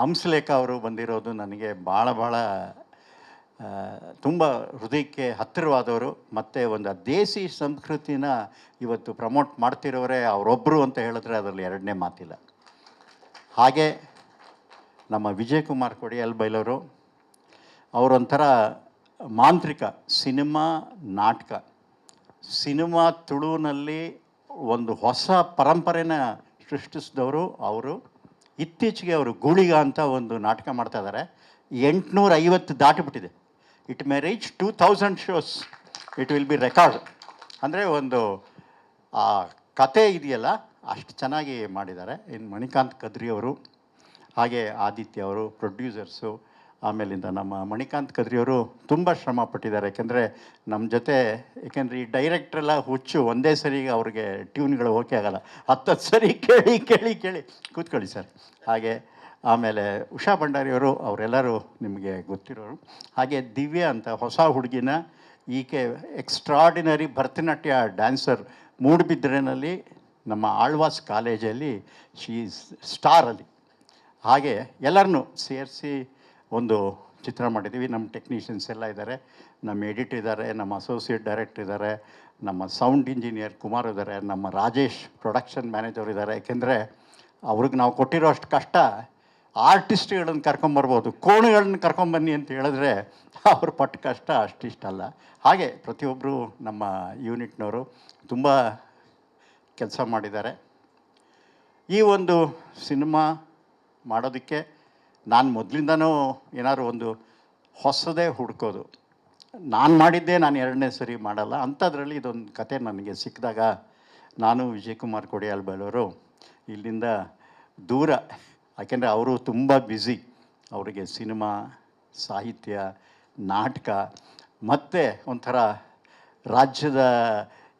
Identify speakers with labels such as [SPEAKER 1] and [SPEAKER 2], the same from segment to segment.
[SPEAKER 1] ಹಂಸಲೇಖ ಅವರು ಬಂದಿರೋದು ನನಗೆ ಭಾಳ ತುಂಬ ಹೃದಯಕ್ಕೆ ಹತ್ತಿರವಾದವರು. ಮತ್ತು ಒಂದು ದೇಸಿ ಸಂಸ್ಕೃತಿನ ಇವತ್ತು ಪ್ರಮೋಟ್ ಮಾಡ್ತಿರೋರೇ ಅವರೊಬ್ಬರು ಅಂತ ಹೇಳಿದ್ರೆ ಅದರಲ್ಲಿ ಎರಡನೇ ಮಾತಿಲ್ಲ. ಹಾಗೆ ನಮ್ಮ ವಿಜಯ್ ಕುಮಾರ್ ಕೊಡಿಯಾಲ್ ಬೈಲವರು ಅವರೊಂಥರ ಮಾಂತ್ರಿಕ. ಸಿನಿಮಾ, ನಾಟಕ, ಸಿನಿಮಾ ತುಳುವಿನಲ್ಲಿ ಒಂದು ಹೊಸ ಪರಂಪರೆನ ಸೃಷ್ಟಿಸಿದವರು ಅವರು. ಇತ್ತೀಚೆಗೆ ಅವರು ಗೂಳಿಗ ಅಂತ ಒಂದು ನಾಟಕ ಮಾಡ್ತಾ ಇದ್ದಾರೆ. 850 ದಾಟಿಬಿಟ್ಟಿದೆ. It may reach 2000 shows. It will be record. ಅಂದರೆ ಒಂದು ಆ ಕತೆ ಇದೆಯಲ್ಲ ಅಷ್ಟು ಚೆನ್ನಾಗಿ ಮಾಡಿದ್ದಾರೆ. ಇನ್ನು ಮಣಿಕಾಂತ್ ಕದ್ರಿ ಅವರು, ಹಾಗೆ ಆದಿತ್ಯ ಅವರು ಪ್ರೊಡ್ಯೂಸರ್ಸು. ಆಮೇಲಿಂದ ನಮ್ಮ ಮಣಿಕಾಂತ್ ಕದ್ರಿಯವರು ತುಂಬ ಶ್ರಮ ಪಟ್ಟಿದ್ದಾರೆ. ಯಾಕೆಂದರೆ ನಮ್ಮ ಜೊತೆ, ಏಕೆಂದರೆ ಈ ಡೈರೆಕ್ಟ್ರೆಲ್ಲ ಹುಚ್ಚು, ಒಂದೇ ಸರಿಗೆ ಅವ್ರಿಗೆ ಟ್ಯೂನ್ಗಳು ಓಕೆ ಆಗೋಲ್ಲ. 10 ಸರಿ ಕೇಳಿ ಕೇಳಿ ಕೇಳಿ ಕೂತ್ಕೊಳ್ಳಿ ಸರ್. ಹಾಗೆ ಆಮೇಲೆ ಉಷಾ ಭಂಡಾರಿಯವರು, ಅವರೆಲ್ಲರೂ ನಿಮಗೆ ಗೊತ್ತಿರೋರು. ಹಾಗೆ ದಿವ್ಯಾ ಅಂತ ಹೊಸ ಹುಡುಗಿನ, ಈಕೆ ಎಕ್ಸ್ಟ್ರಾಡಿನರಿ ಭರತನಾಟ್ಯ ಡ್ಯಾನ್ಸರ್. ಮೂಡುಬಿದ್ರೆನಲ್ಲಿ ನಮ್ಮ ಆಳ್ವಾಸ್ ಕಾಲೇಜಲ್ಲಿ ಶೀ ಸ್ಟಾರಲ್ಲಿ. ಹಾಗೆ ಎಲ್ಲರನ್ನೂ ಸೇರಿಸಿ ಒಂದು ಚಿತ್ರ ಮಾಡಿದ್ದೀವಿ. ನಮ್ಮ ಟೆಕ್ನಿಷಿಯನ್ಸ್ ಎಲ್ಲ ಇದ್ದಾರೆ, ನಮ್ಮ ಎಡಿಟರ್ ಇದ್ದಾರೆ, ನಮ್ಮ ಅಸೋಸಿಯೇಟ್ ಡೈರೆಕ್ಟರ್ ಇದ್ದಾರೆ, ನಮ್ಮ ಸೌಂಡ್ ಇಂಜಿನಿಯರ್ ಕುಮಾರ್ ಇದ್ದಾರೆ, ನಮ್ಮ ರಾಜೇಶ್ ಪ್ರೊಡಕ್ಷನ್ ಮ್ಯಾನೇಜರ್ ಇದ್ದಾರೆ. ಯಾಕೆಂದರೆ ಅವ್ರಿಗೆ ನಾವು ಕೊಟ್ಟಿರೋ ಅಷ್ಟು ಕಷ್ಟ. ಆರ್ಟಿಸ್ಟ್ಗಳನ್ನು ಕರ್ಕೊಂಬರ್ಬೋದು, ಕೋಣೆಗಳನ್ನ ಕರ್ಕೊಂಬನ್ನಿ ಅಂತ ಹೇಳಿದ್ರೆ ಅವ್ರ ಪಟ್ಟ ಕಷ್ಟ ಅಷ್ಟಿಷ್ಟಲ್ಲ. ಹಾಗೆ ಪ್ರತಿಯೊಬ್ಬರು ನಮ್ಮ ಯೂನಿಟ್ನವರು ತುಂಬ ಕೆಲಸ ಮಾಡಿದ್ದಾರೆ. ಈ ಒಂದು ಸಿನಿಮಾ ಮಾಡೋದಕ್ಕೆ ನಾನು ಮೊದಲಿಂದನೂ ಏನಾದ್ರು ಒಂದು ಹೊಸದೇ ಹುಡ್ಕೋದು. ನಾನು ಮಾಡಿದ್ದೇ ನಾನು ಎರಡನೇ ಸರಿ ಮಾಡಲ್ಲ. ಅಂಥದ್ರಲ್ಲಿ ಇದೊಂದು ಕತೆ ನನಗೆ ಸಿಕ್ಕಿದಾಗ ನಾನು ವಿಜಯ್ ಕುಮಾರ್ ಕೊಡಿಯಾಲ್ ಬೈಲವರು ಇಲ್ಲಿಂದ ದೂರ, ಯಾಕೆಂದರೆ ಅವರು ತುಂಬ ಬ್ಯುಸಿ. ಅವರಿಗೆ ಸಿನಿಮಾ, ಸಾಹಿತ್ಯ, ನಾಟಕ ಮತ್ತು ಒಂಥರ ರಾಜ್ಯದ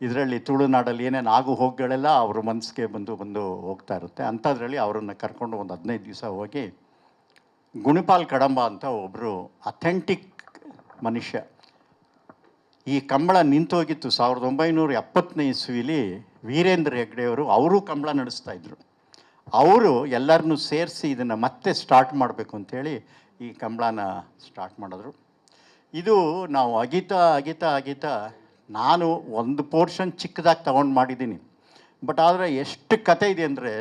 [SPEAKER 1] ಇದರಲ್ಲಿ ತುಳುನಾಡಲ್ಲಿ ಏನೇನು ಆಗು ಹೋಗುಗಳೆಲ್ಲ ಅವ್ರ ಮನಸ್ಸಿಗೆ ಬಂದು ಹೋಗ್ತಾ ಇರುತ್ತೆ. ಅಂಥದ್ರಲ್ಲಿ ಅವರನ್ನು ಕರ್ಕೊಂಡು ಒಂದು 15 ದಿವಸ ಹೋಗಿ ಗುಣಿಪಾಲ್ ಕಡಂಬ ಅಂತ ಒಬ್ಬರು ಅಥೆಂಟಿಕ್ ಮನುಷ್ಯ. ಈ ಕಂಬಳ ನಿಂತೋಗಿತ್ತು 1970ನೇ ಇಸ್ವಿಲಿ. ವೀರೇಂದ್ರ ಹೆಗ್ಡೆಯವರು ಅವರು ಕಂಬಳ ನಡೆಸ್ತಾಯಿದ್ರು. ಅವರು ಎಲ್ಲರನ್ನೂ ಸೇರಿಸಿ ಇದನ್ನು ಮತ್ತೆ ಸ್ಟಾರ್ಟ್ ಮಾಡಬೇಕು ಅಂಥೇಳಿ ಈ ಕಂಬಳನ ಸ್ಟಾರ್ಟ್ ಮಾಡಿದ್ರು. ಇದು ನಾವು ಅಗಿತಾ ನಾನು ಒಂದು ಪೋರ್ಷನ್ ಚಿಕ್ಕದಾಗಿ ತೊಗೊಂಡು ಮಾಡಿದ್ದೀನಿ. ಬಟ್ ಆದರೆ ಎಷ್ಟು ಕತೆ ಇದೆ ಅಂದರೆ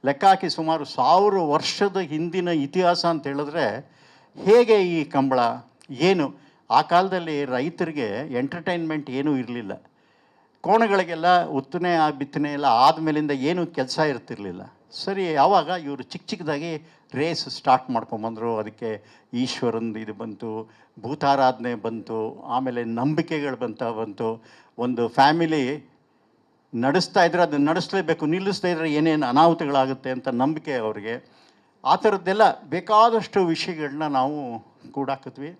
[SPEAKER 1] ಲೆಕ್ಕ ಹಾಕಿ ಸುಮಾರು 1000 ವರ್ಷದ ಹಿಂದಿನ ಇತಿಹಾಸ ಅಂತ ಹೇಳಿದ್ರೆ ಹೇಗೆ ಈ ಕಂಬಳ ಏನು. ಆ ಕಾಲದಲ್ಲಿ ರೈತರಿಗೆ ಎಂಟರ್ಟೈನ್ಮೆಂಟ್ ಏನೂ ಇರಲಿಲ್ಲ. ಕೋಣಗಳಿಗೆಲ್ಲ ಉತ್ತನೆ ಬಿತ್ತನೆ ಎಲ್ಲ ಆದಮೇಲಿಂದ ಏನೂ ಕೆಲಸ ಇರ್ತಿರಲಿಲ್ಲ. ಸರಿ, ಯಾವಾಗ ಇವರು ಚಿಕ್ಕದಾಗಿ ರೇಸ್ ಸ್ಟಾರ್ಟ್ ಮಾಡ್ಕೊಂಬಂದರು. ಅದಕ್ಕೆ ಈಶ್ವರಂದು ಇದು ಬಂತು, ಭೂತಾರಾಧನೆ ಬಂತು, ಆಮೇಲೆ ನಂಬಿಕೆಗಳು ಬಂತು. ಒಂದು ಫ್ಯಾಮಿಲಿ ನಡೆಸ್ತಾ ಇದ್ರೆ ಅದನ್ನು ನಡೆಸಲೇಬೇಕು, ನಿಲ್ಲಿಸ್ತಾ ಇದ್ರೆ ಏನೇನು ಅನಾಹುತಗಳಾಗುತ್ತೆ ಅಂತ ನಂಬಿಕೆ ಅವರಿಗೆ. ಆ ಥರದ್ದೆಲ್ಲ ಬೇಕಾದಷ್ಟು ವಿಷಯಗಳನ್ನ ನಾವು ಕೂಡಾಕಿದ್ವಿ.